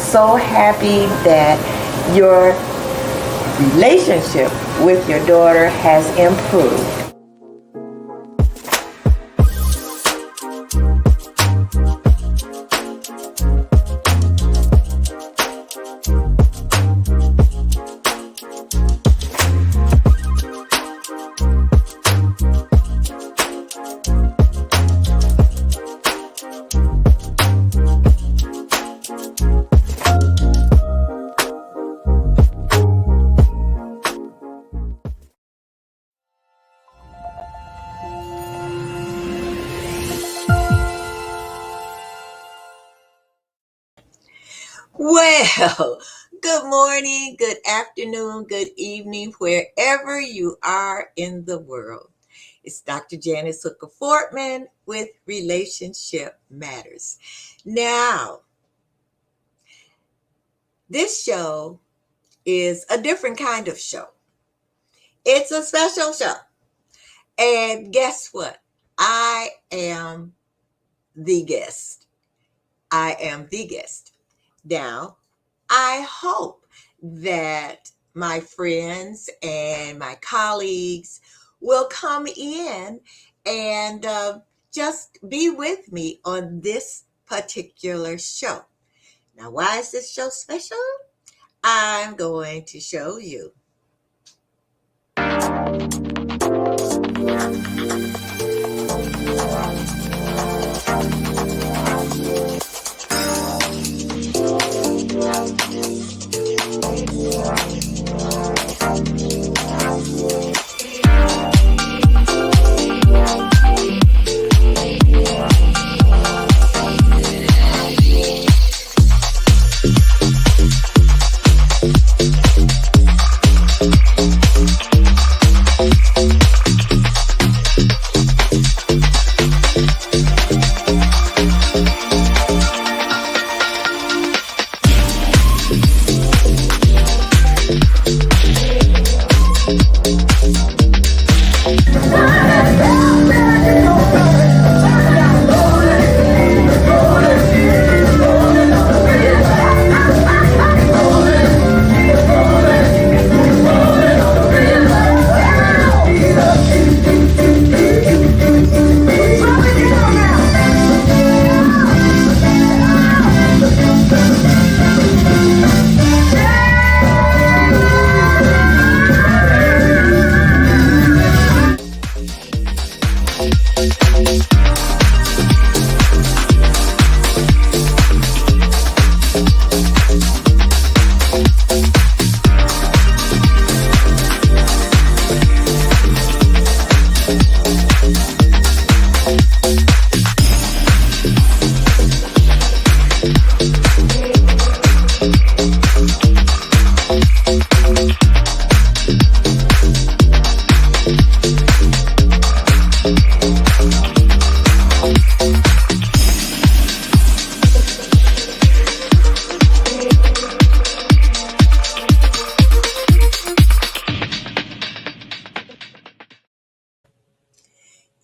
so happy that your relationship with your daughter has improved. Well, good morning, good afternoon, good evening, wherever you are in the world. It's Dr. Janice Fortman with Relationship Matters. Now, this show is a different kind of show. It's a special show. And guess what? I am the guest. I am the guest. Now, I hope that my friends and my colleagues will come in and just be with me on this particular show. Now, why is this show special? I'm going to show you.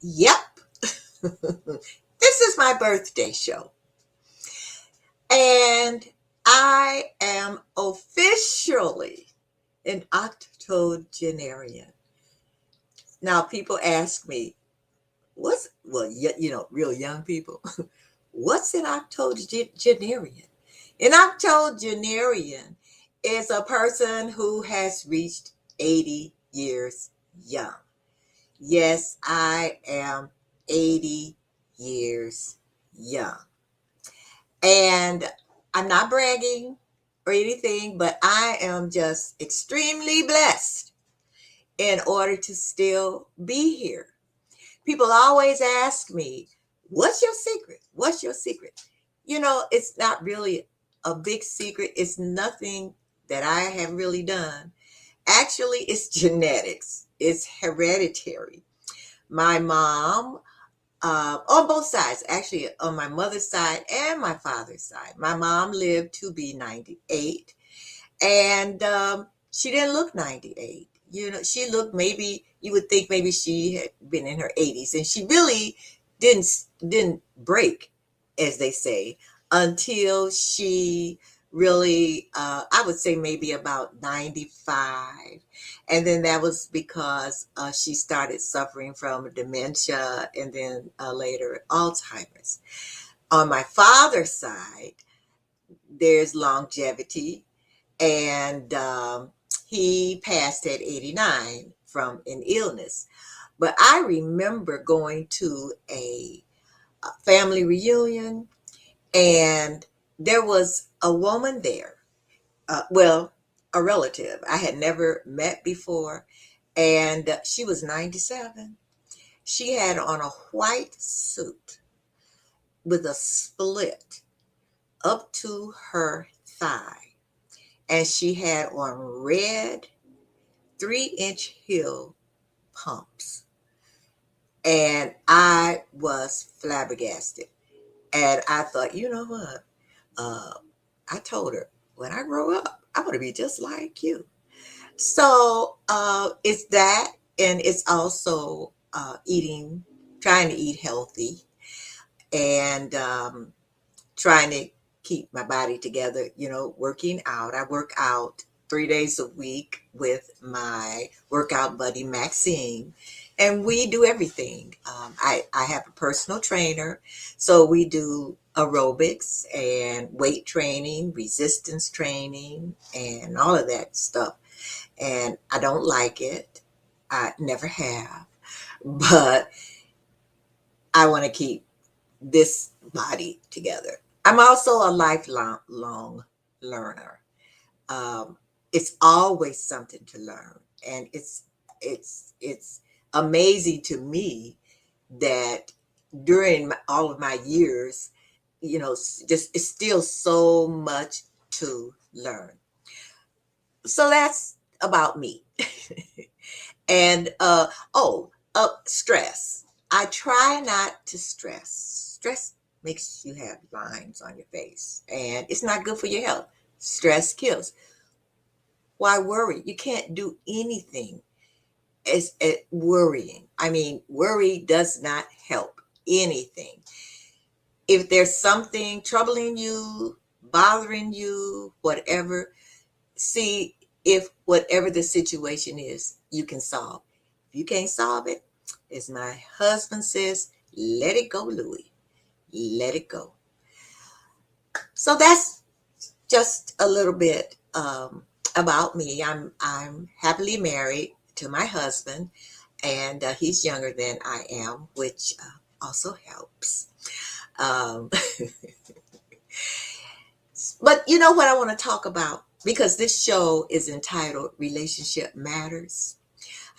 Yep. This is my birthday show. And I am officially an octogenarian. Now, people ask me, real young people, what's an octogenarian? An octogenarian is a person who has reached 80 years young. Yes, I am 80 years young. And I'm not bragging or anything, but I am just extremely blessed in order to still be here. People always ask me, what's your secret? What's your secret? You know, it's not really a big secret. It's nothing that I have really done. Actually, it's genetics. It's hereditary. My mom, on both sides, actually on my mother's side and my father's side, my mom lived to be 98, and she didn't look 98. You know, she looked, maybe you would think maybe she had been in her 80s, and she really didn't break, as they say, until she really, I would say maybe about 95. And then that was because she started suffering from dementia and then later Alzheimer's. On my father's side, there's longevity, and he passed at 89 from an illness. But I remember going to a family reunion, and there was a woman there, well, a relative I had never met before, and she was 97. She had on a white suit with a split up to her thigh, and she had on red 3-inch heel pumps. And I was flabbergasted. And I thought, you know what? Uh, I told her, when I grow up, I want to be just like you. So it's that, and it's also trying to eat healthy, and trying to keep my body together, working out. I work out 3 days a week with my workout buddy, Maxine, and we do everything. I have a personal trainer, so we do aerobics and weight training, resistance training, and all of that stuff. And I don't like it. I never have, but I want to keep this body together. I'm also a lifelong learner. Um, it's always something to learn, and it's amazing to me that during all of my years, just it's still so much to learn. So that's about me. And stress. I try not to stress. Stress makes you have lines on your face, and it's not good for your health. Stress kills. Why worry? You can't do anything as worrying. I mean, worry does not help anything. If there's something troubling you, bothering you, whatever, see if whatever the situation is, you can solve. If you can't solve it, as my husband says, let it go, Louie. Let it go. So that's just a little bit about me. I'm happily married to my husband, and he's younger than I am, which also helps. Um, but you know what I want to talk about? Because this show is entitled Relationship Matters.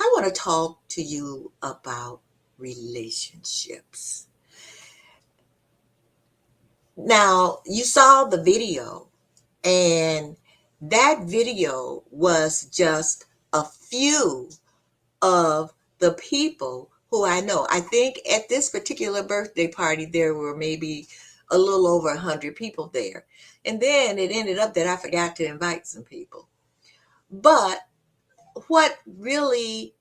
I want to talk to you about relationships. Now, you saw the video, and that video was just a few of the people who I know. I think at this particular birthday party, there were maybe a little over 100 people there. And then it ended up that I forgot to invite some people. But what really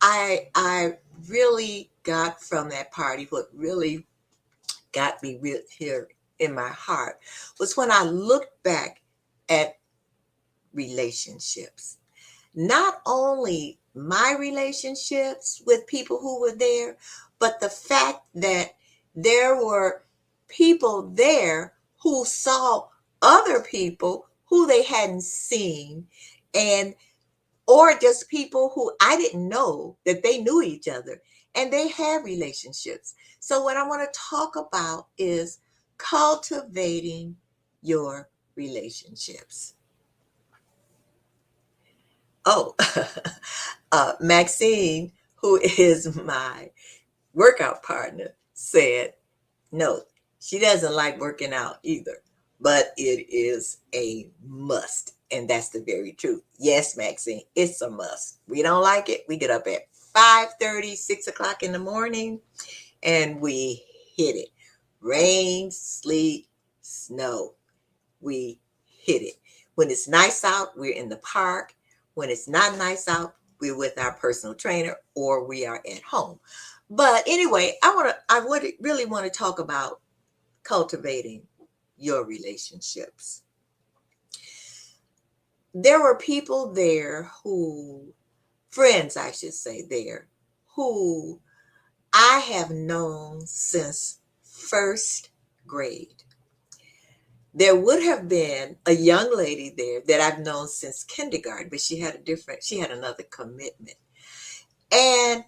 I really got from that party, what really got me here in my heart, was when I looked back at relationships. Not only my relationships with people who were there, but the fact that there were people there who saw other people who they hadn't seen, and or just people who I didn't know that they knew each other and they had relationships. So what I want to talk about is cultivating your relationships. Oh, Maxine, who is my workout partner, said, no, she doesn't like working out either, but it is a must. And that's the very truth. Yes, Maxine, it's a must. We don't like it. We get up at 5:30, 6 o'clock in the morning, and we hit it. Rain, sleet, snow. We hit it. When it's nice out, we're in the park. When it's not nice out, we're with our personal trainer or we are at home. But anyway, I would really want to talk about cultivating your relationships. there were people there who, friends, I should say, there, who I have known since first grade. There would have been a young lady there that I've known since kindergarten, but she had another commitment. And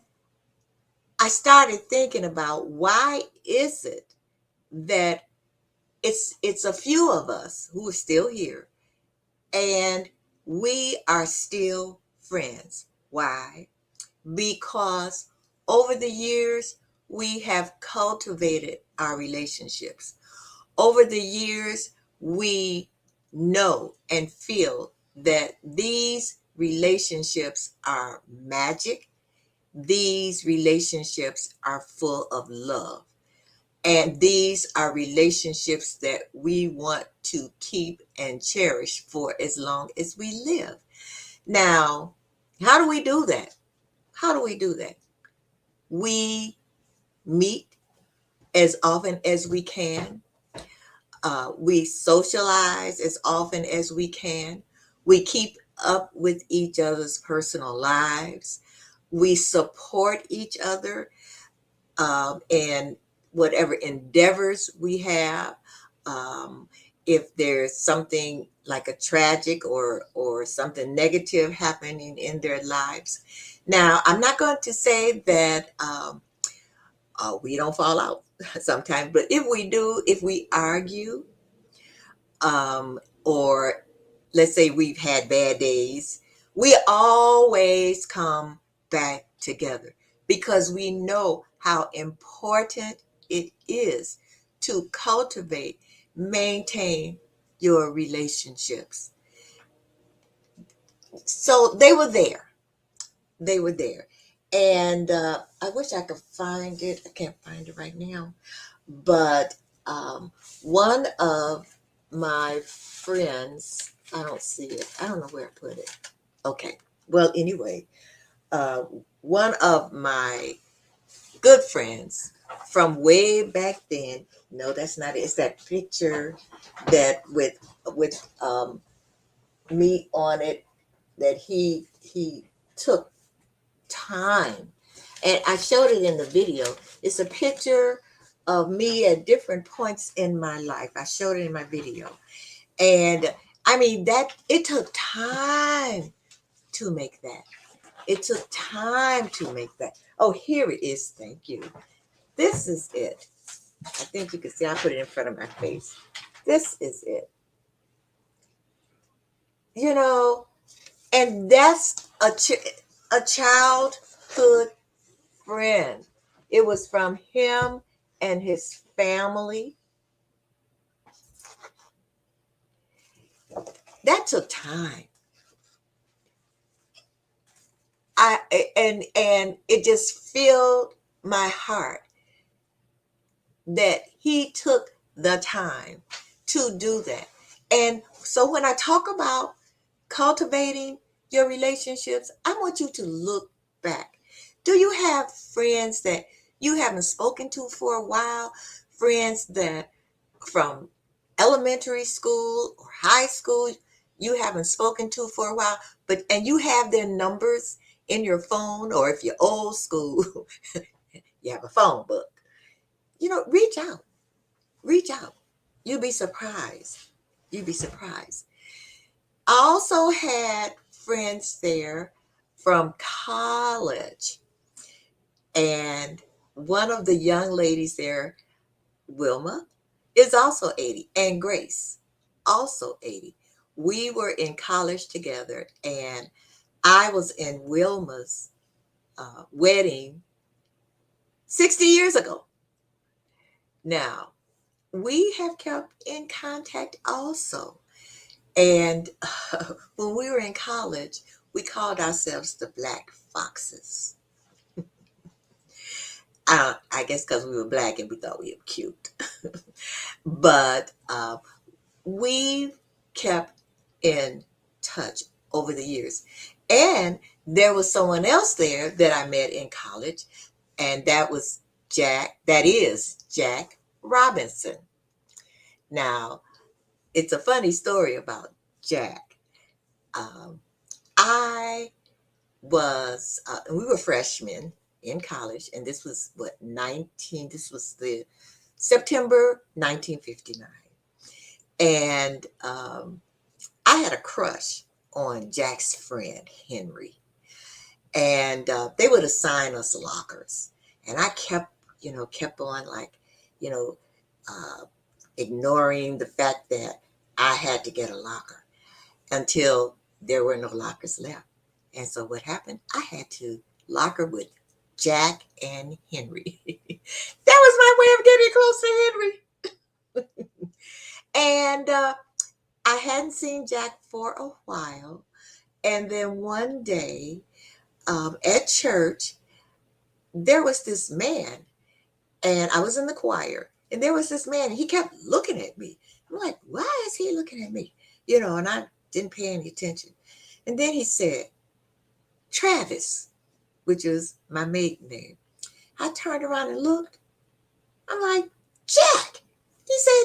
I started thinking about, why is it that it's a few of us who are still here and we are still friends. Why? Because over the years, we have cultivated our relationships. Over the years, we know and feel that these relationships are magic. These relationships are full of love. And these are relationships that we want to keep and cherish for as long as we live. Now, how do we do that? How do we do that? We meet as often as we can. We socialize as often as we can. We keep up with each other's personal lives. We support each other and whatever endeavors we have. Um, if there's something like a tragic or something negative happening in their lives. Now, I'm not going to say that we don't fall out sometimes, but if we do, if we argue, or let's say we've had bad days, we always come back together because we know how important it is to cultivate, maintain your relationships. So they were there. They were there. And I wish I could find it. I can't find it right now. But one of my friends, I don't see it. I don't know where I put it. Okay. Well, anyway, uh, one of my good friends from way back then. No, that's not it. It's that picture that with me on it that he took time, and I showed it in the video. It's a picture of me at different points in my life. I showed it in my video, and I mean that it took time to make that. It took time to make that. Oh, here it is. Thank you. This is it. I think you can see I put it in front of my face. This is it. You know, and that's a childhood friend. It was from him and his family. That took time. And it just filled my heart that he took the time to do that. And so when I talk about cultivating your relationships, I want you to look back. Do you have friends that you haven't spoken to for a while? Friends that from elementary school or high school you haven't spoken to for a while, but and you have their numbers in your phone, or if you're old school, you have a phone book. You know, reach out. Reach out. You'll be surprised. You'll be surprised. I also had friends there from college, and one of the young ladies there, Wilma, is also 80, and Grace, also 80. We were in college together, and I was in Wilma's wedding 60 years ago. Now, we have kept in contact also. And when we were in college, we called ourselves the Black Foxes. I guess because we were black and we thought we were cute. But we've kept in touch over the years. And there was someone else there that I met in college, and that was that is Jack Robinson. Now, it's a funny story about Jack. Um, I was, we were freshmen in college, and this was what, this was the September 1959. And I had a crush on Jack's friend, Henry. And they would assign us lockers. And I kept on like, you know, uh, ignoring the fact that I had to get a locker until there were no lockers left. And so what happened? I had to locker with Jack and Henry. That was my way of getting close to Henry. And I hadn't seen Jack for a while. And then one day at church, there was this man, and I was in the choir, and there was this man, and he kept looking at me. I'm like, why is he looking at me? And I didn't pay any attention. And then he said, Travis, which is my maiden name. I turned around and looked. I'm like, Jack. He said,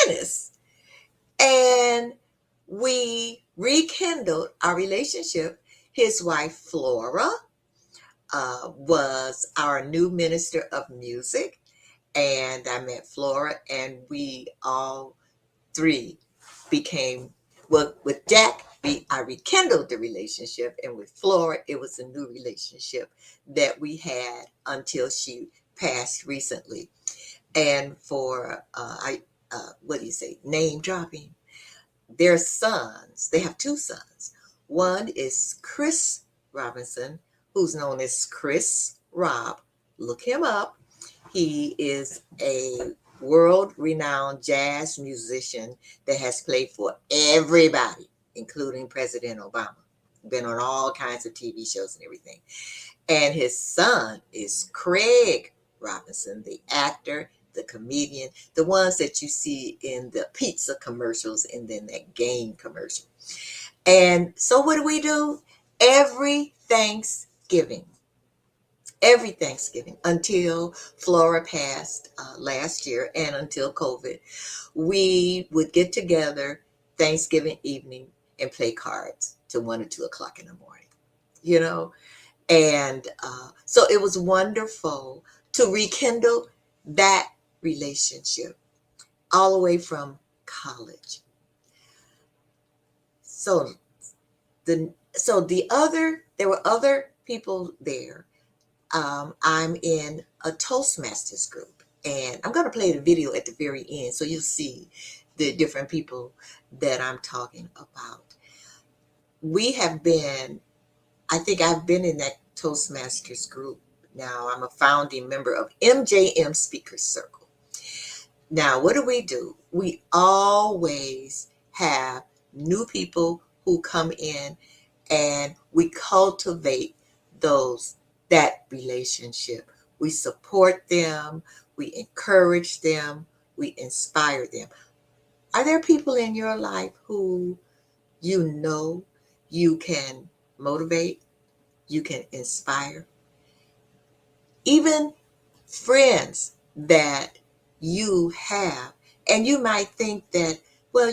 Janice. And we rekindled our relationship. His wife, Flora, was our new minister of music. And I met Flora, and we all three became, well, with Jack, I rekindled the relationship, and with Flora, it was a new relationship that we had until she passed recently. And for, what do you say, name dropping, their sons, they have two sons. One is Chris Robinson, who's known as Chris Rob. Look him up. He is a world-renowned jazz musician that has played for everybody, including President Obama. Been on all kinds of TV shows and everything. And his son is Craig Robinson, the actor, the comedian, the ones that you see in the pizza commercials and then that game commercial. And so what do? Every Thanksgiving until Flora passed last year and until COVID, we would get together Thanksgiving evening and play cards till 1 or 2 o'clock in the morning, you know? And so it was wonderful to rekindle that relationship all the way from college. So there were other people there. I'm in a Toastmasters group, and I'm going to play the video at the very end so you'll see the different people that I'm talking about. I think I've been in that Toastmasters group now. I'm a founding member of MJM Speaker Circle. Now, what do? We always have new people who come in, and we cultivate that relationship. We support them, we encourage them, we inspire them. Are there people in your life who you can motivate, you can inspire? Even friends that you have, and you might think that, well,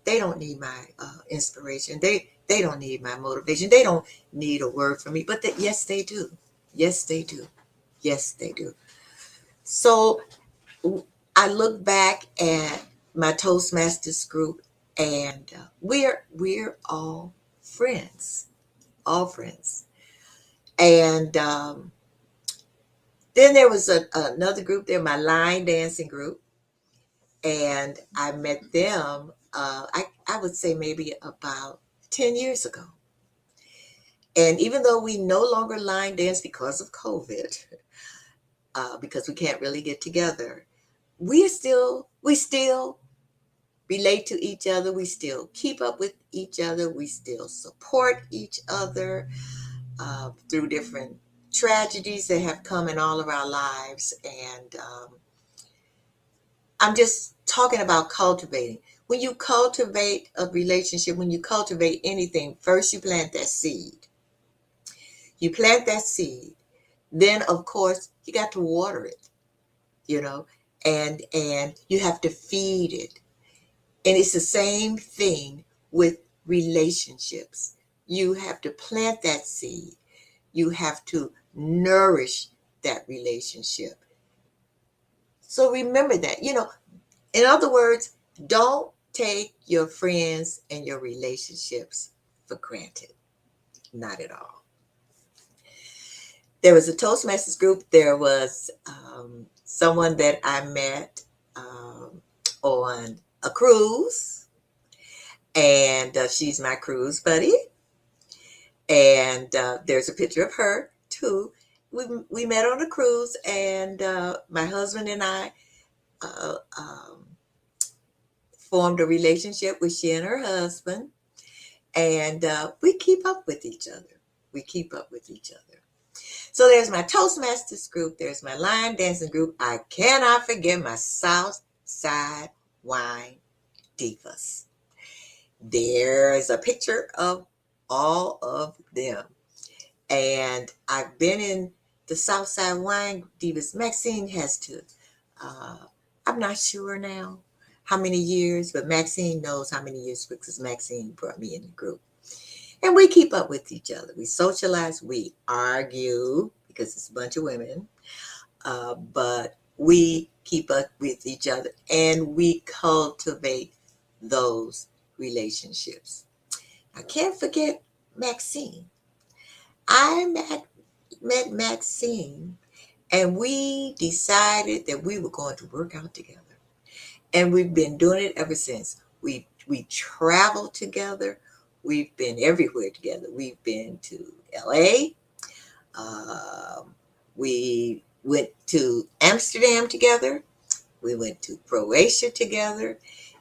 they don't need my inspiration. They don't need my motivation. They don't need a word from me. But yes, they do. Yes, they do. Yes, they do. So I look back at my Toastmasters group, and we're all friends, all friends. And then there was another group there, my line dancing group, and I met them. I would say maybe about 10 years ago. And even though we no longer line dance because of COVID, because we can't really get together, we still relate to each other. We still keep up with each other. We still support each other through different tragedies that have come in all of our lives. And I'm just talking about cultivating. When you cultivate a relationship, when you cultivate anything, first you plant that seed. You plant that seed. Then, of course, you got to water it, and you have to feed it. And it's the same thing with relationships. You have to plant that seed. You have to nourish that relationship. So remember that. In other words, don't take your friends and your relationships for granted. Not at all. There was a Toastmasters group. There was someone that I met on a cruise, and she's my cruise buddy. And there's a picture of her too. We met on a cruise, and my husband and I uh, um, formed a relationship with she and her husband, and we keep up with each other. We keep up with each other. So there's my Toastmasters group. There's my line dancing group. I cannot forget my South Side Wine Divas. There's a picture of all of them. And I've been in the Southside Wine Divas. Maxine has to, uh, I'm not sure now how many years, but Maxine knows how many years because Maxine brought me in the group. And we keep up with each other. We socialize, we argue because it's a bunch of women, but we keep up with each other and we cultivate those relationships. I can't forget Maxine. I met Maxine, and we decided that we were going to work out together. And we've been doing it ever since. We traveled together. We've been everywhere together. We've been to LA. We went to Amsterdam together. We went to Croatia together.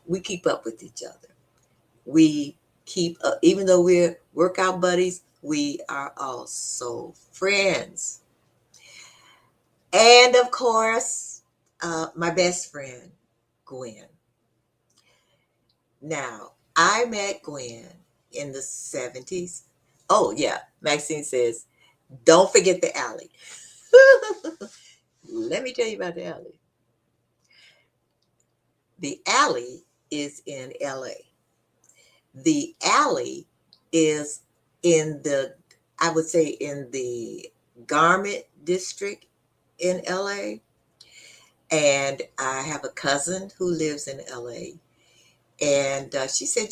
We keep up with each other. We keep up, even though we're workout buddies, we are also friends. And of course, my best friend, Gwen. Now, I met Gwen in the 70s. Oh, yeah. Maxine says, don't forget the alley. Let me tell you about the alley. The alley is in LA. The alley is in the, I would say, in the garment district in LA. And I have a cousin who lives in LA. And she said,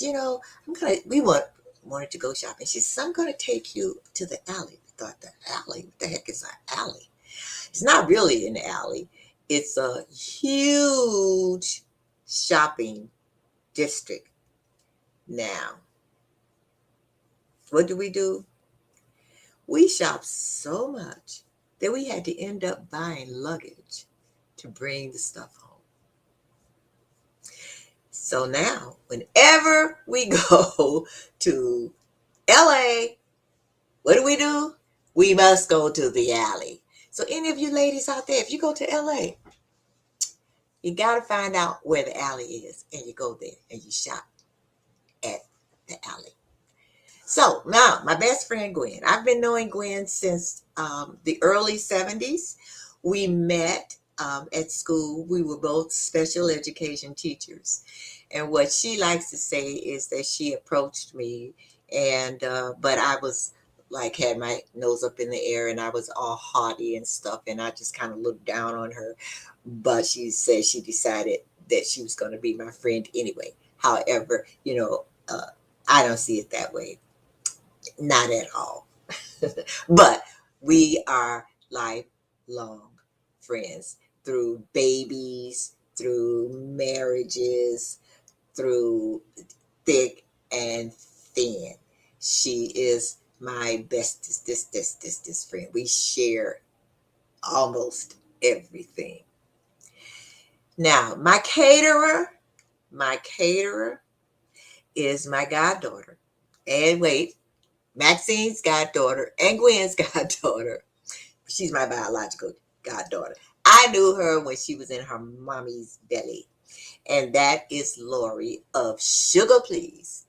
wanted to go shopping. She said, I'm going to take you to the alley. We thought, the alley? What the heck is an alley? It's not really an alley. It's a huge shopping district. Now, what do? We shop so much that we had to end up buying luggage to bring the stuff home. So now, whenever we go to LA, what do? We must go to the alley. So any of you ladies out there, if you go to LA, you got to find out where the alley is, and you go there and you shop at the alley. So now, my best friend Gwen. I've been knowing Gwen since the early 70s. We met at school. We were both special education teachers. And what she likes to say is that she approached me, and but I was like, had my nose up in the air, and I was all haughty and stuff, and I just kind of looked down on her. But she said she decided that she was going to be my friend anyway. However, I don't see it that way. Not at all. But we are lifelong friends through babies, through marriages, through thick and thin. She is my bestest, this friend. We share almost everything. Now, my caterer is my goddaughter. And wait, Maxine's goddaughter and Gwen's goddaughter. She's my biological goddaughter. I knew her when she was in her mommy's belly. And that is Lori of Sugar Please.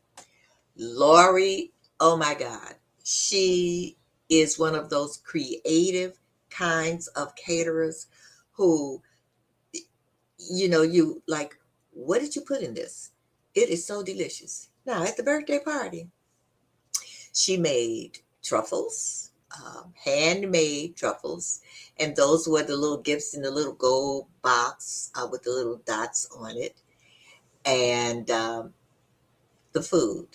Lori, oh my God. She is one of those creative kinds of caterers who, you like, what did you put in this? It is so delicious. Now, at the birthday party, she made truffles, handmade truffles, and those were the little gifts in the little gold box with the little dots on it. And the food.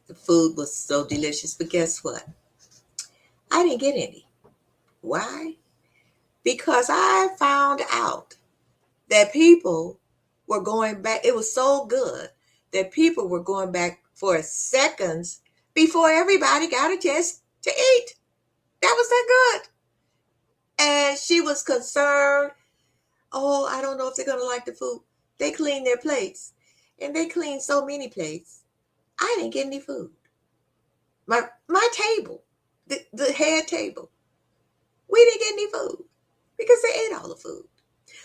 The food was so delicious, but guess what? I didn't get any. Why? Because I found out that people were going back. It was so good that people were going back for seconds before everybody got a chance to eat. That was that good. And she was concerned. Oh, I don't know if they're going to like the food. They cleaned their plates. And they cleaned so many plates. I didn't get any food. My table, the head table, we didn't get any food because they ate all the food.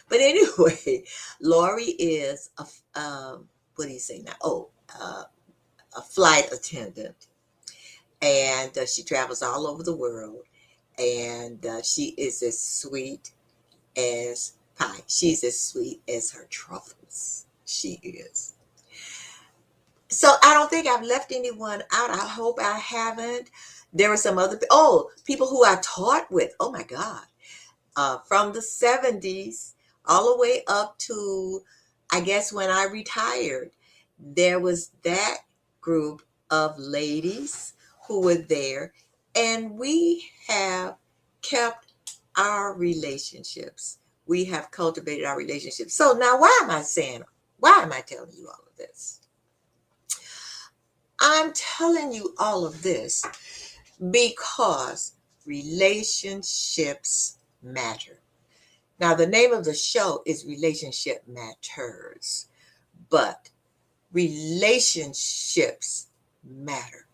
But anyway, Lori is what do you say now? Oh, a flight attendant, and she travels all over the world. And she is as sweet as pie. She's as sweet as her truffles. She is. So I don't think I've left anyone out. I hope I haven't. There were some other people who I taught with. Oh my God. From the 70s all the way up to, I guess, when I retired, there was that group of ladies who were there, and we have kept our relationships. We have cultivated our relationships. So now, why am I telling you all of this? I'm telling you all of this because relationships matter. Now, the name of the show is Relationship Matters, but relationships matter.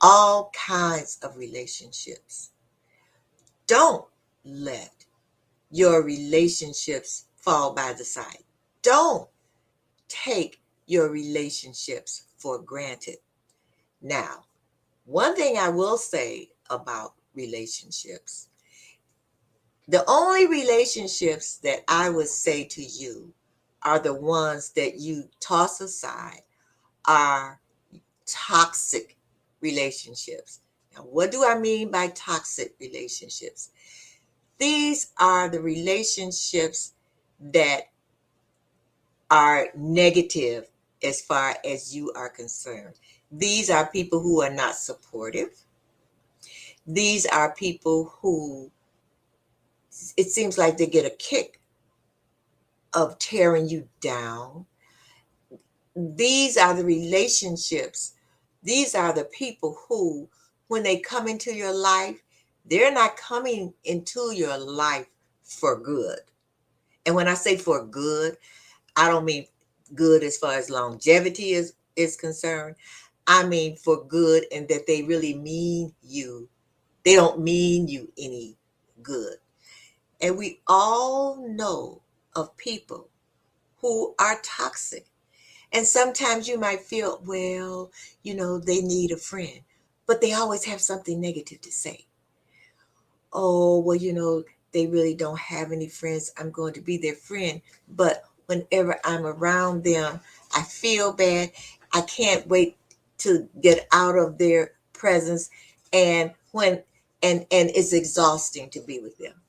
All kinds of relationships. Don't let your relationships fall by the side. Don't take your relationships for granted. Now, one thing I will say about relationships, the only relationships that I would say to you are the ones that you toss aside are toxic relationships. Now, what do I mean by toxic relationships? These are the relationships that are negative as far as you are concerned. These are people who are not supportive. These are people who it seems like they get a kick of tearing you down. These are the relationships. These are the people who, when they come into your life, they're not coming into your life for good. And when I say for good, I don't mean good as far as longevity is concerned. I mean for good, and that they really mean you. They don't mean you any good. And we all know of people who are toxic. And sometimes you might feel, well, they need a friend, but they always have something negative to say. Oh, well, they really don't have any friends. I'm going to be their friend. But whenever I'm around them, I feel bad. I can't wait to get out of their presence. And and it's exhausting to be with them.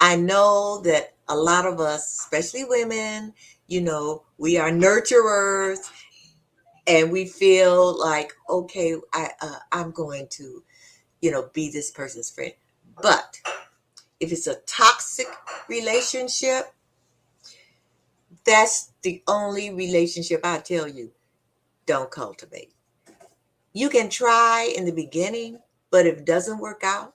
I know that a lot of us, especially women, we are nurturers, and we feel like, okay, I'm going to, be this person's friend. But if it's a toxic relationship, that's the only relationship I tell you, don't cultivate. You can try in the beginning, but if it doesn't work out,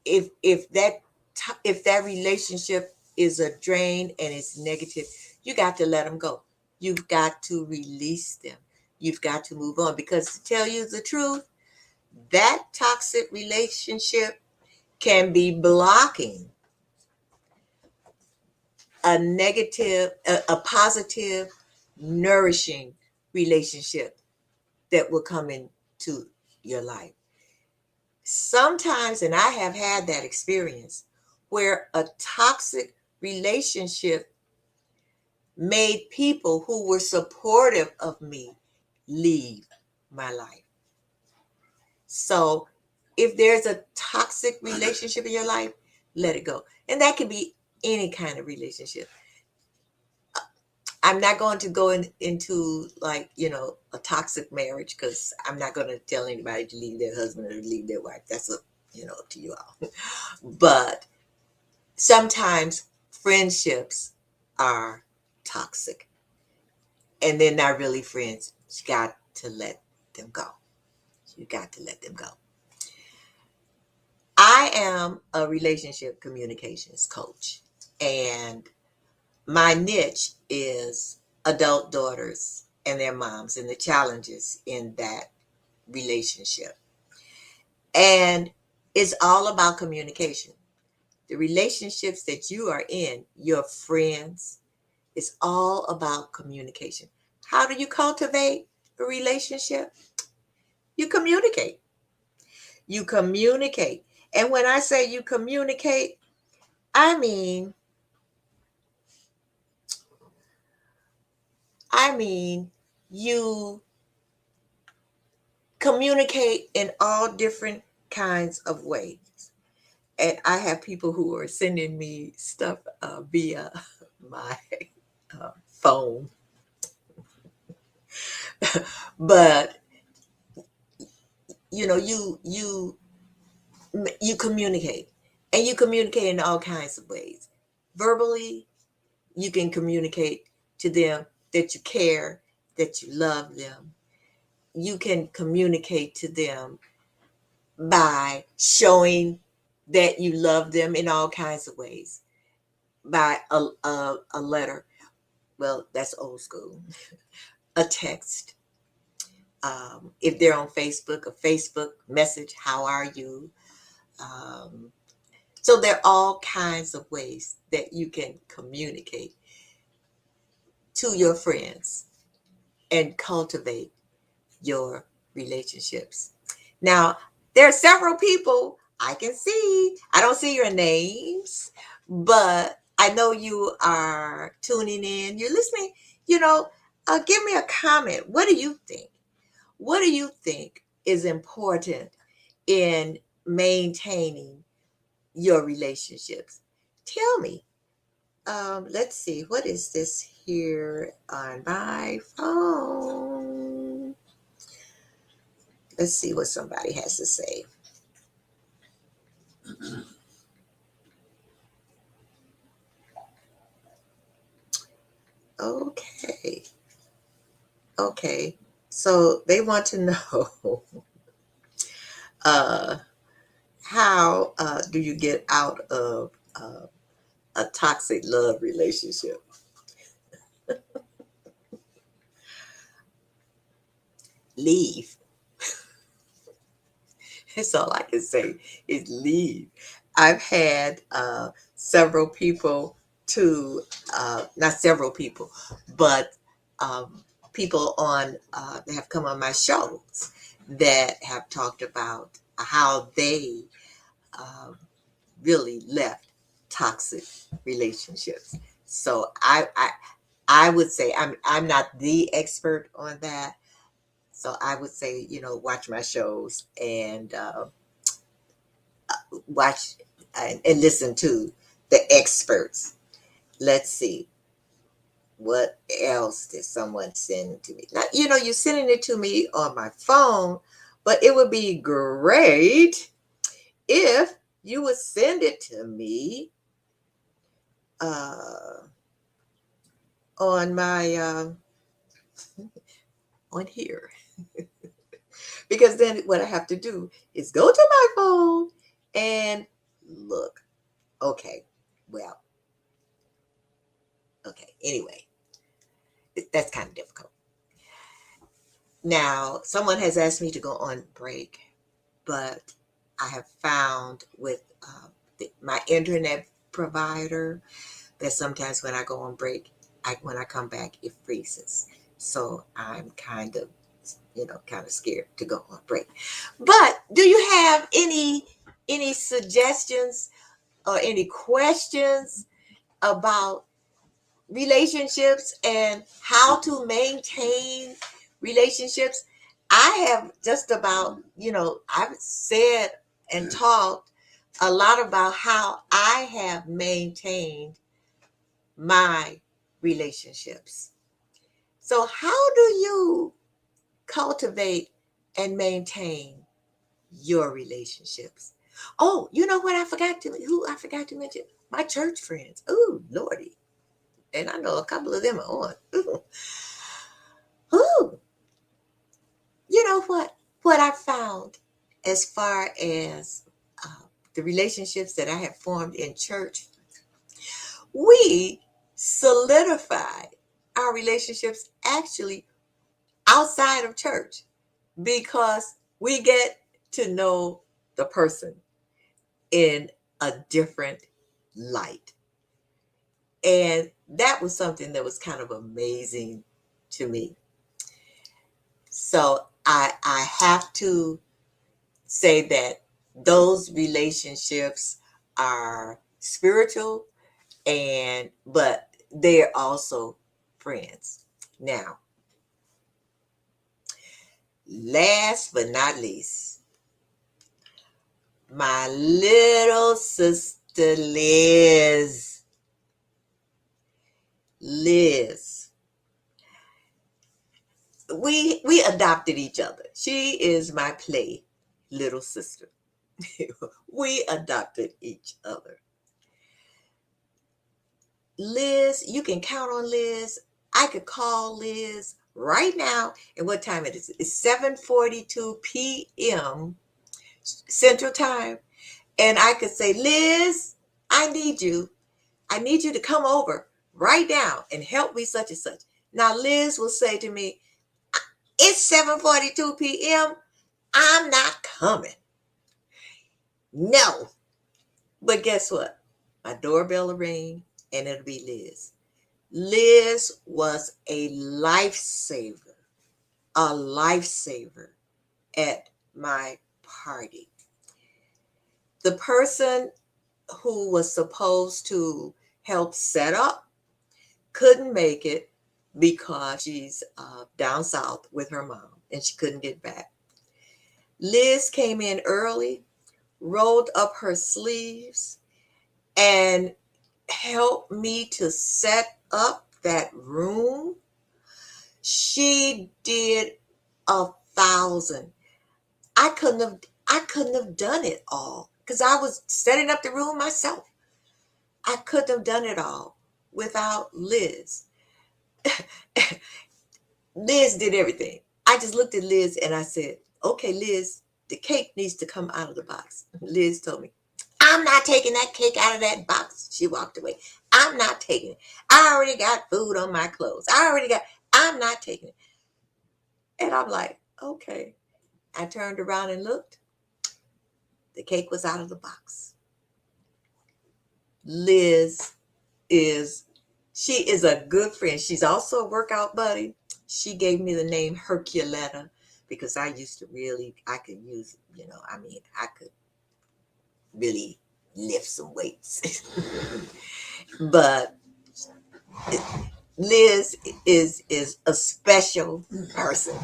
if that relationship is a drain and it's negative, you got to let them go. You've got to release them. You've got to move on, because to tell you the truth, that toxic relationship can be blocking a positive, nourishing relationship that will come into your life. Sometimes, and I have had that experience, where a toxic relationship made people who were supportive of me leave my life. So if there's a toxic relationship in your life, let it go. And that can be any kind of relationship. I'm not going to go into like, a toxic marriage, because I'm not going to tell anybody to leave their husband or leave their wife. That's up to you all. But sometimes friendships are toxic and they're not really friends. You got to let them go. You got to let them go. I am a relationship communications coach, and my niche is adult daughters and their moms and the challenges in that relationship. And it's all about communication. The relationships that you are in, your friends, it's all about communication. How do you cultivate a relationship? You communicate. You communicate. And when I say you communicate, I mean, you communicate in all different kinds of ways. And I have people who are sending me stuff via my phone. But you communicate, and you communicate in all kinds of ways. Verbally, you can communicate to them that you care, that you love them. You can communicate to them by showing that you love them in all kinds of ways, by a letter. Well, that's old school. A text. If they're on Facebook, a Facebook message, how are you? Um, so there are all kinds of ways that you can communicate to your friends and cultivate your relationships. Now, there are several people I can see. I don't see your names, but I know you are tuning in. You're listening. Give me a comment. What do you think? What do you think is important in maintaining your relationships? Tell me. Let's see. What is this here on my phone? Let's see what somebody has to say. Okay. Okay. So they want to know uh, how do you get out of a toxic love relationship? Leave. That's all I can say is leave. I've had several people not several people, but people that have come on my shows that have talked about how they um, really left toxic relationships. So I would say I'm not the expert on that. So I would say, watch my shows and watch and listen to the experts. Let's see. What else did someone send to me? Now, you're sending it to me on my phone, but it would be great if you would send it to me uh, on my on here, because then what I have to do is go to my phone and look. Okay, well, okay. Anyway, that's kind of difficult. Now, someone has asked me to go on break, but I have found with my internet provider that sometimes when I go on break, when I come back, it freezes. So I'm kind of scared to go on break. But do you have any suggestions or any questions about relationships and how to maintain relationships, I have just about, I've said and talked a lot about how I have maintained my relationships. So, how do you cultivate and maintain your relationships? Oh, you know what? I forgot to mention my church friends. Ooh, Lordy. And I know a couple of them are on. Ooh. Ooh. You know what? What I found as far as the relationships that I have formed in church, we solidify our relationships actually outside of church because we get to know the person in a different light. And that was something that was kind of amazing to me. So I have to say that those relationships are spiritual but they're also friends. Now, last but not least, my little sister Liz. Liz. We adopted each other. She is my play little sister. We adopted each other. Liz, you can count on Liz. I could call Liz right now. And what time it is? It's 7:42 p.m. Central Time. And I could say, Liz, I need you. I need you to come over right now and help me such and such. Now Liz will say to me, it's 7:42 p.m. I'm not coming. No. But guess what? My doorbell will ring and it'll be Liz. Liz was a lifesaver at my party. The person who was supposed to help set up couldn't make it because she's down south with her mom and she couldn't get back. Liz came in early, rolled up her sleeves, and helped me to set up that room. She did 1,000. I couldn't have done it all because I was setting up the room myself. I couldn't have done it all without Liz. Liz did everything. I just looked at Liz and I said, okay, Liz, the cake needs to come out of the box. Liz told me, I'm not taking that cake out of that box. She walked away. I'm not taking it. I already got food on my clothes. I'm not taking it. And I'm like, okay. I turned around and looked. The cake was out of the box. Liz she is a good friend. She's also a workout buddy. She gave me the name Herculetta because I could use, I could really lift some weights. But Liz is a special person.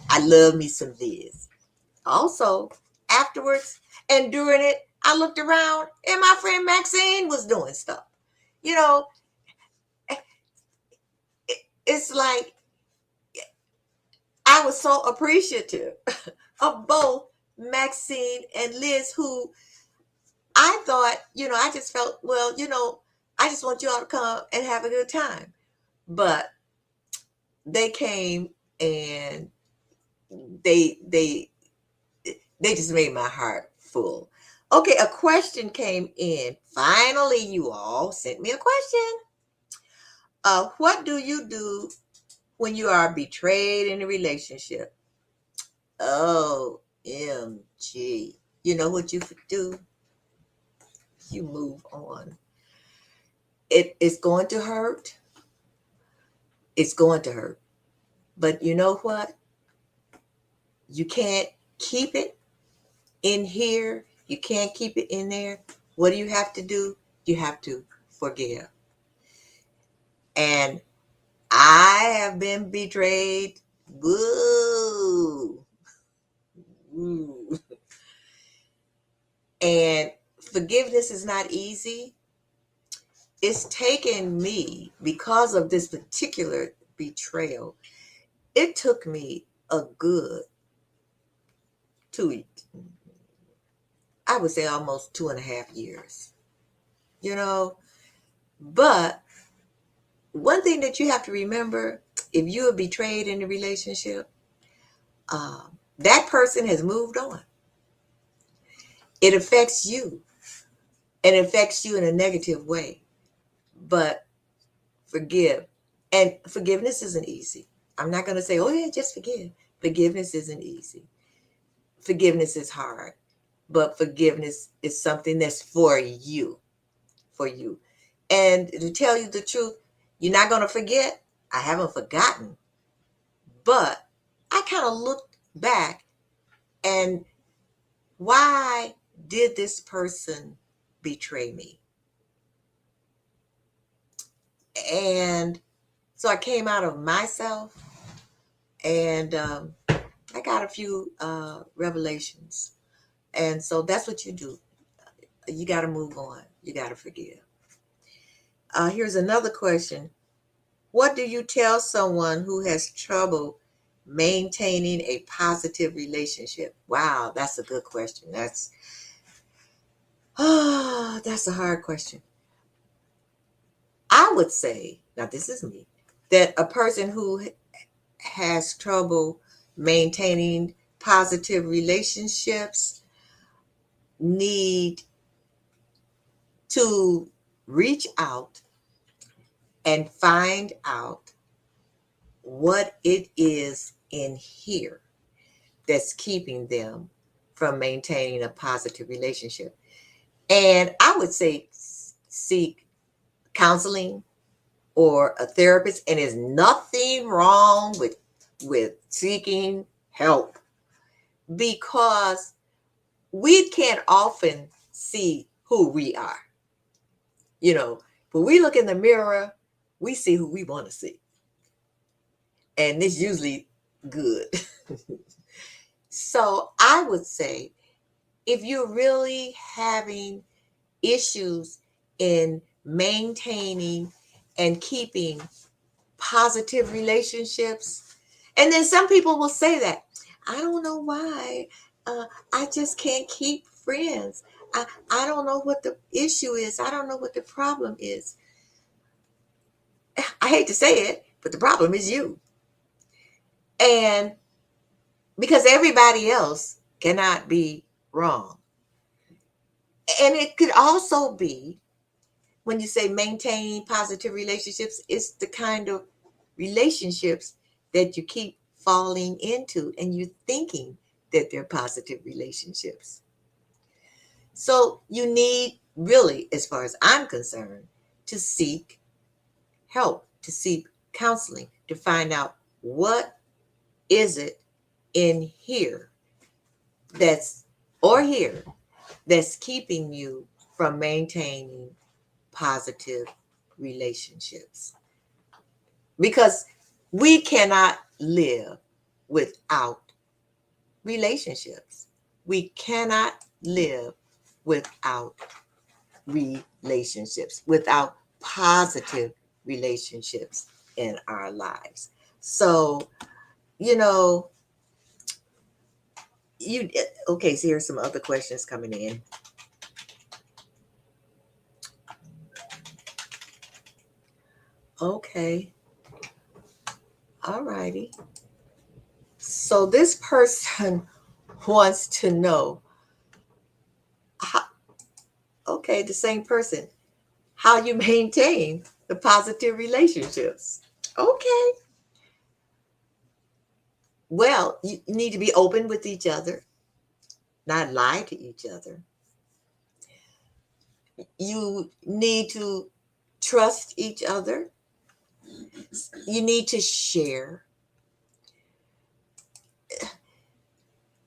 I love me some Liz. Also, afterwards and during it, I looked around and my friend Maxine was doing stuff. You know, it's like I was so appreciative of both Maxine and Liz, who I thought, I just felt, well, I just want you all to come and have a good time. But they came and they just made my heart full. Okay, a question came in. Finally, you all sent me a question. What do you do when you are betrayed in a relationship? OMG. You know what you do? You move on. It's going to hurt. It's going to hurt. But you know what? You can't keep it in here. You can't keep it in there. What do you have to do? You have to forgive. And I have been betrayed. Woo. Woo. And forgiveness is not easy. It's taken me, because of this particular betrayal, it took me a good 2, I would say almost 2.5 years, you know. But one thing that you have to remember, if you are betrayed in a relationship, that person has moved on. It affects you, and it affects you in a negative way. But forgive. And forgiveness isn't easy. I'm not going to say, oh, yeah, just forgive. Forgiveness isn't easy. Forgiveness is hard. But forgiveness is something that's for you. For you. And to tell you the truth, you're not going to forget. I haven't forgotten. But I kind of looked back, and why did this person betray me? And so I came out of myself, and I got a few revelations. And so that's what you do. You got to move on. You got to forgive. Here's another question. What do you tell someone who has trouble maintaining a positive relationship? Wow, that's a good question. That's a hard question. I would say, now this is me, that a person who has trouble maintaining positive relationships need to reach out and find out what it is in here that's keeping them from maintaining a positive relationship. And I would say seek counseling or a therapist. And there's nothing wrong with seeking help, because we can't often see who we are. You know, when we look in the mirror, we see who we want to see. And it's usually good. So I would say, if you're really having issues in maintaining and keeping positive relationships, and then some people will say that, I don't know why, I just can't keep friends. I don't know what the issue is. I don't know what the problem is. I hate to say it, but the problem is you. And because everybody else cannot be wrong. And it could also be, when you say maintain positive relationships, it's the kind of relationships that you keep falling into and you're thinking that they're positive relationships. So you need, really, as far as I'm concerned, to seek help, to seek counseling, to find out what is it in here that's, or here, that's keeping you from maintaining positive relationships. Because we cannot live without relationships. We cannot live without relationships, without positive relationships in our lives. So, you know, okay, so here's some other questions coming in. Okay. All righty. So this person wants to know how, okay, the same person, how you maintain the positive relationships. Okay. Well, you need to be open with each other, not lie to each other. You need to trust each other. You need to share.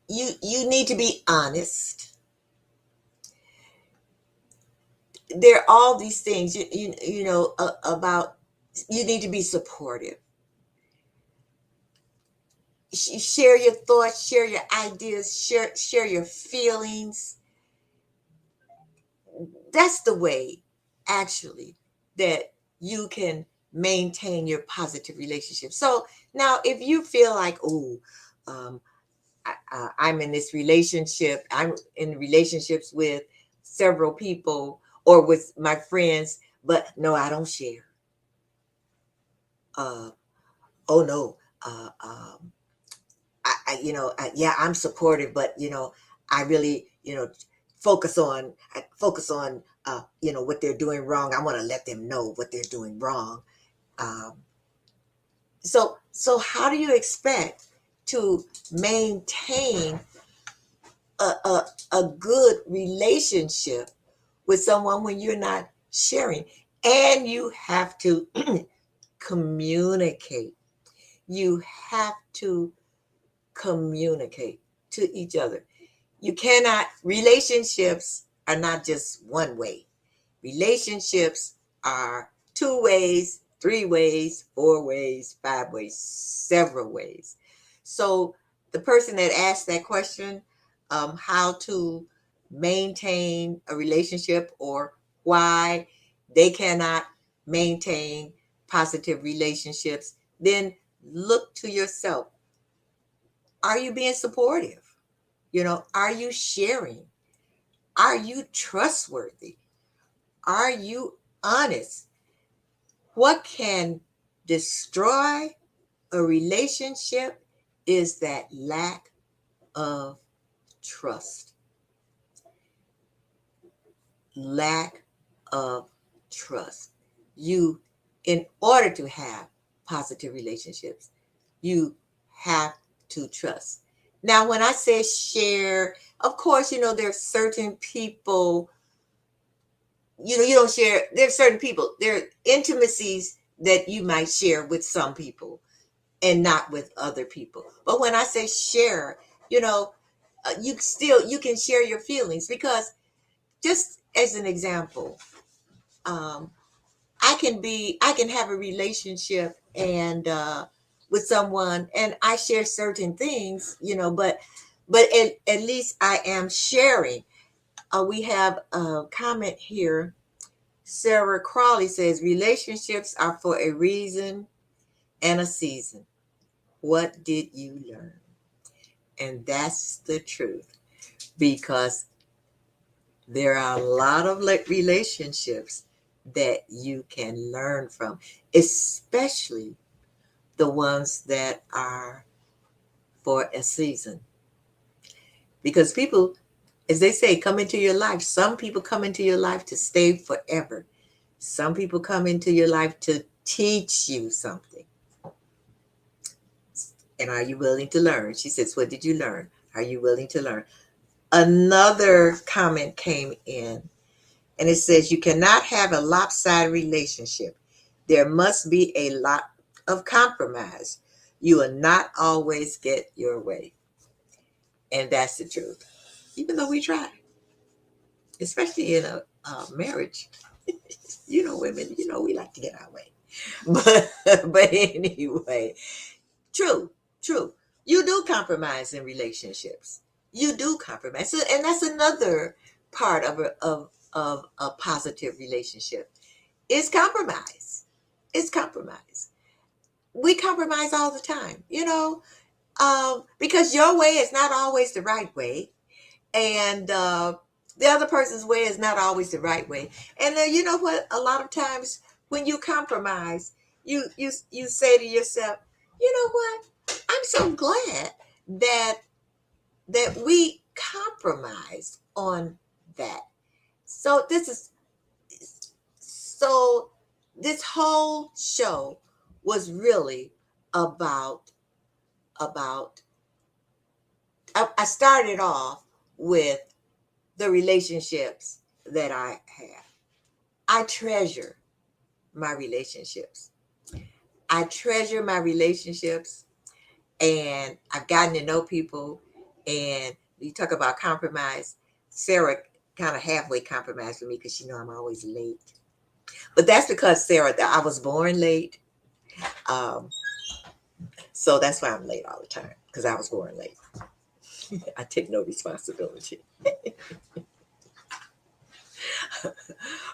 You need to be honest. There are all these things, you know, about You need to be supportive. Share your thoughts, share your ideas, share your feelings. That's the way, actually, that you can maintain your positive relationship. So now, if you feel like, oh, um, I'm in this relationship, I'm in relationships with several people or with my friends, but no, I don't share. Uh, oh no, yeah, I'm supportive, but I really, I focus on, what they're doing wrong. I want to let them know what they're doing wrong. Um, so how do you expect to maintain a, a, a good relationship with someone when you're not sharing? And you have to communicate. You have to communicate to each other. You cannot, relationships are not just one way. Relationships are two ways, three ways, four ways, five ways, several ways. So the person that asked that question, how to maintain a relationship or why they cannot maintain positive relationships, then look to yourself. Are you being supportive? Are you sharing? Are you trustworthy? Are you honest? What can destroy a relationship is that lack of trust. Lack of trust. You, in order to have positive relationships, you have to trust. Now, when I say share, of course, there's certain people, you don't share. There's certain people, there are intimacies that you might share with some people and not with other people. But when I say share, you can share your feelings, because just as an example, um, I can have a relationship and with someone, and I share certain things, but at least I am sharing. We have a comment here. Sarah Crawley says relationships are for a reason and a season. What did you learn? And that's the truth, because there are a lot of relationships that you can learn from, especially the ones that are for a season. Because people, as they say, come into your life. Some people come into your life to stay forever. Some people come into your life to teach you something. And are you willing to learn? She says, what did you learn? Are you willing to learn? Another comment came in, and it says, you cannot have a lopsided relationship. There must be a lot of compromise. You will not always get your way. And that's the truth. Even though we try, especially in a marriage, women, we like to get our way. But anyway, true, true. You do compromise in relationships. You do compromise. And that's another part of a positive relationship. It's compromise. It's compromise. We compromise all the time, because your way is not always the right way, and the other person's way is not always the right way. And then you know what? A lot of times when you compromise, you say to yourself, you know what? I'm so glad that we compromised on that. So so this whole show was really about about I started off with the relationships that I have. I treasure my relationships. I treasure my relationships, and I've gotten to know people. And you talk about compromise. Sarah kind of halfway compromised with me because I'm always late. But that's because, Sarah, I was born late. Um, so that's why I'm late all the time, because I was born late. I take no responsibility.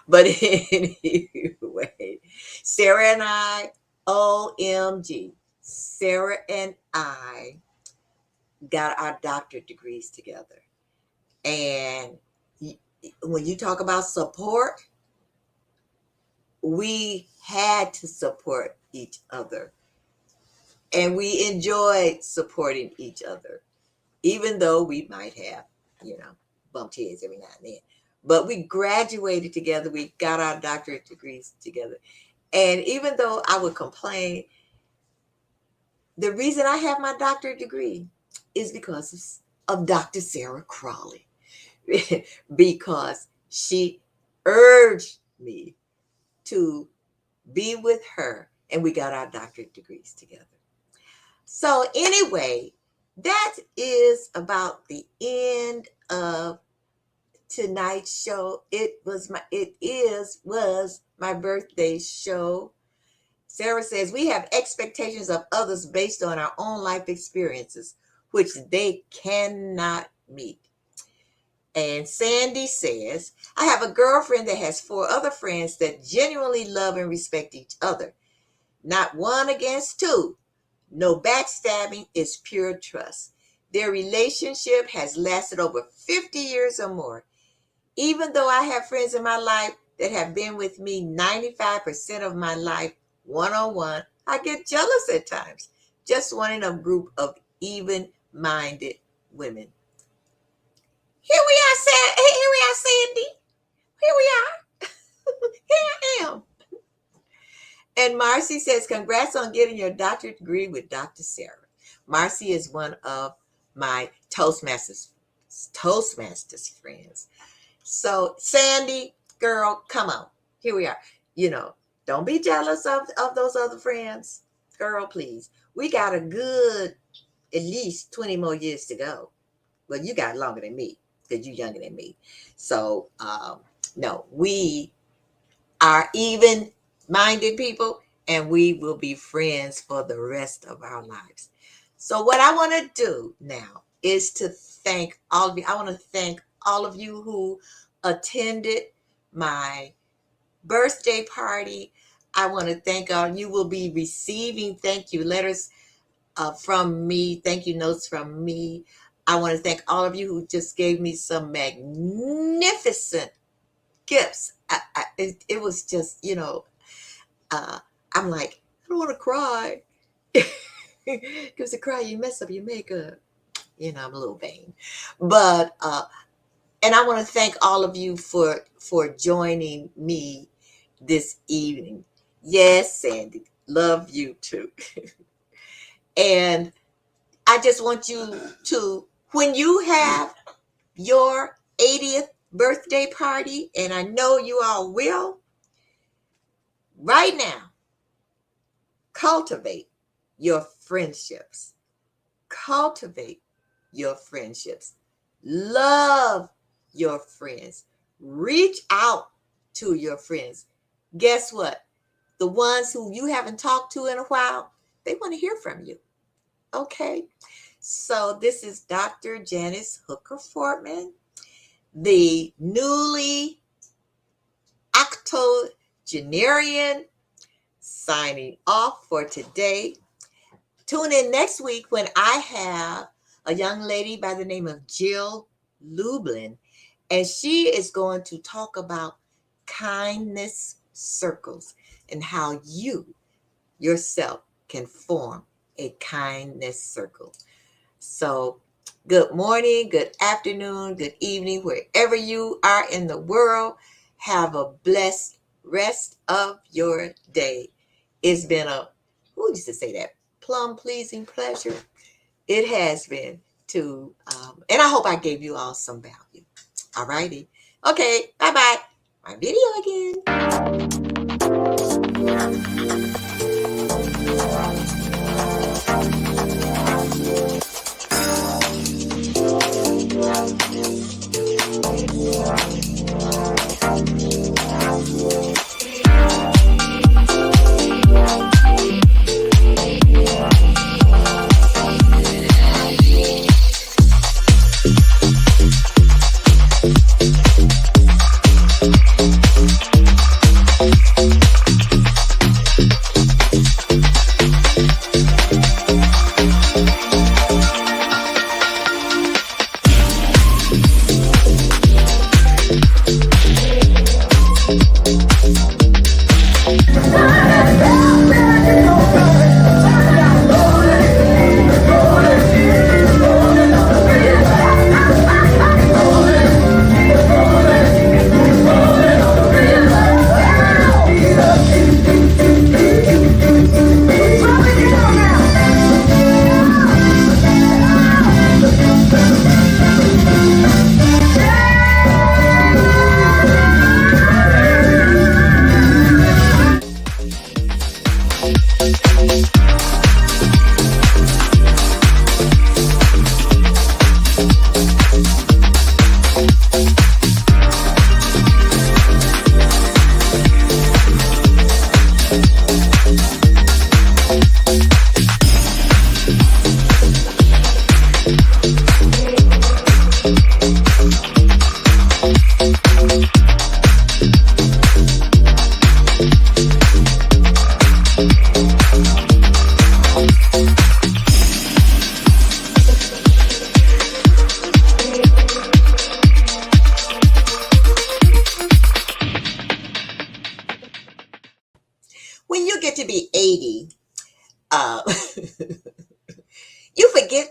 But anyway, Sarah and I, OMG, Sarah and I got our doctorate degrees together. And when you talk about support, we had to support each other. And we enjoyed supporting each other, even though we might have, bumped heads every now and then. But we graduated together. We got our doctorate degrees together. And even though I would complain, the reason I have my doctorate degree is because of Dr. Sarah Crawley. Because she urged me to be with her, and we got our doctorate degrees together. So anyway, that is about the end of tonight's show. It was my birthday show. Sarah says, we have expectations of others based on our own life experiences, which they cannot meet. And Sandy says, I have a girlfriend that has 4 other friends that genuinely love and respect each other. Not 1 against 2. No backstabbing, is pure trust. Their relationship has lasted over 50 years or more. Even though I have friends in my life that have been with me 95% of my life one-on-one, I get jealous at times, just wanting a group of even-minded women. Here we are, Sandy. Here we are. Here I am. And Marcy says, congrats on getting your doctorate degree with Dr. Sarah. Marcy is one of my Toastmasters friends. So Sandy, girl, come on. Here we are. Don't be jealous of those other friends. Girl, please. We got a good at least 20 more years to go. Well, you got longer than me because you're younger than me. So, no, we are even-minded people, and we will be friends for the rest of our lives. So what I want to do now is to thank all of you. I want to thank all of you who attended my birthday party. I want to thank all. You will be receiving thank you letters from me, thank you notes from me. I want to thank all of you who just gave me some magnificent gifts. It was just, I'm like, I don't want to cry. Because to cry, you mess up your makeup. I'm a little vain. But, and I want to thank all of you for joining me this evening. Yes, Sandy, love you too. And I just want you to, when you have your 80th birthday party, and I know you all will, right now, cultivate your friendships. Cultivate your friendships. Love your friends. Reach out to your friends. Guess what? The ones who you haven't talked to in a while, they want to hear from you. Okay? So this is Dr. Janice Hooker Fortman, the newly octogenarian, signing off for today. Tune in next week when I have a young lady by the name of Jill Lublin, and she is going to talk about kindness circles and how you yourself can form a kindness circle. So good morning, good afternoon, good evening, wherever you are in the world. Have a blessed rest of your day. It's been who used to say that? Plum pleasing pleasure. It has been to, and I hope I gave you all some value. All righty. Okay, bye-bye. My video again.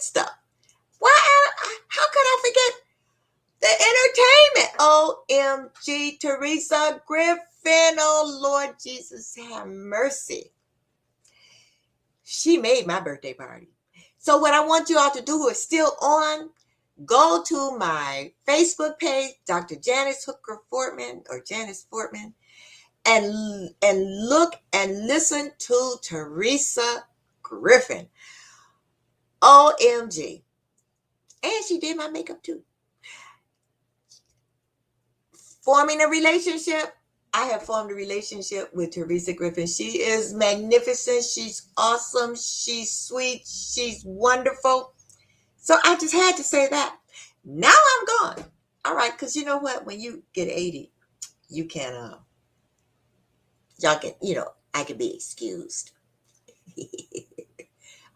stuff. Why? How could I forget the entertainment? OMG, Teresa Griffin. Oh, Lord Jesus, have mercy. She made my birthday party. So what I want you all to do is still on. Go to my Facebook page, Dr. Janice Hooker Fortman or Janice Fortman, and look and listen to Teresa Griffin. OMG. And she did my makeup too. Forming a relationship. I have formed a relationship with Teresa Griffin. She is magnificent. She's awesome. She's sweet. She's wonderful. So I just had to say that. Now I'm gone. All right, because you know what? When you get 80, you can, y'all can, I can be excused.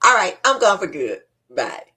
All right, I'm gone for good. Bye.